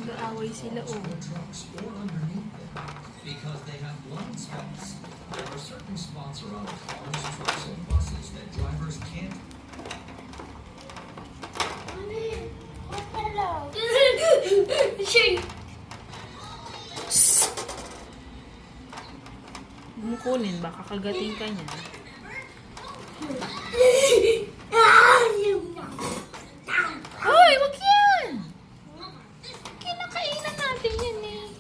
Nag-aaway sila, oh. Because they have blind spots. There are certain spots around cars, trucks, and buses that drivers can't. Mukunin, baka kagating ka niya. Hoy, wag yan! Kinakainan natin yan eh.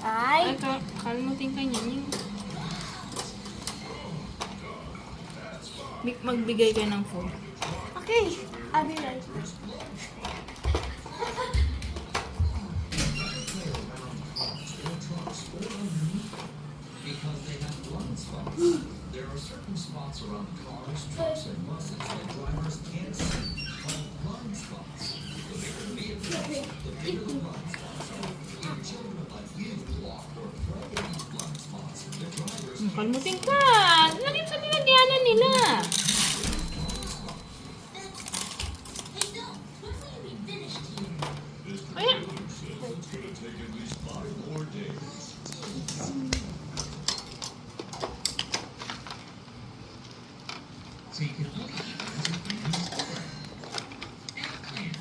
Ay, kalmutin ka niyan yung... Magbigay ka ng food. Okay, I'll be right. Because they have blind spots. There are certain spots around cars, trucks, and buses that drivers can't see. Called blind spots. The bigger the vehicle, the bigger the blind spots are. If children like you walk or play in these blind spots, the drivers Kalmutin ka! Lagyan sa nilagyanan nila. Ayan. So you can only eat those if you use store. Eggplant.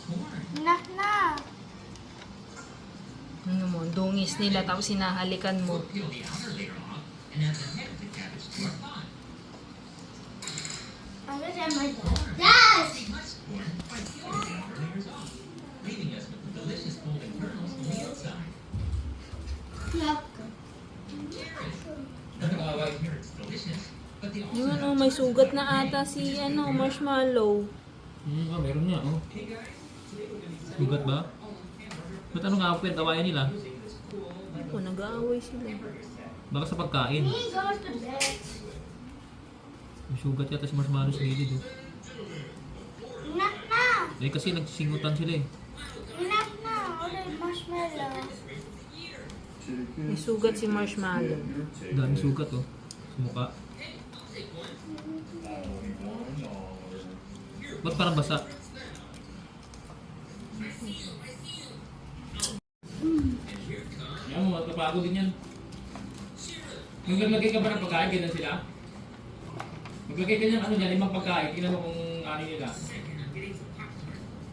Corn. Knock knock. Ano mo, dungis nila tapos hinahalikan mo. We'll peel the outer layer off and add the head of the cabbage to our pot. I'm gonna have my dad. See less corn by peeling the outer layers off, leaving us with the delicious golden kernels on the outside. Knock. Here it's delicious, but they also Yung have ano, may sugat na ata si marshmallow. Meron nga, oh. Sugat ba? Ba't anong awit awayan nila? Ako, nag-aaway sila. Baka sa pagkain. He goes to bed. May sugat yata si Marshmallow sa gilid, oh. Knock knock. Eh kasi nagsisingutan sila eh. Knock knock. Order marshmallow. May sugat si marshmallow. Dami sugat, oh. Sa mukha. Ba't parang basa? Yan mo, magpapago din yan. Yung naglagay ka ba ng pagkain, ganyan sila? Maglagay ka ng ano dyan, limang pagkain, tingnan mo kung ano nila.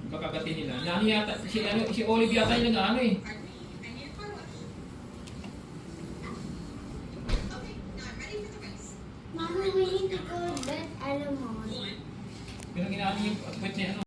Pagkagatin nila. Nani yata, si Olive yata yung nag-ano eh. Mommy, we need to go to bed. I don't want. Pero ginamit yung pwet niya, ano?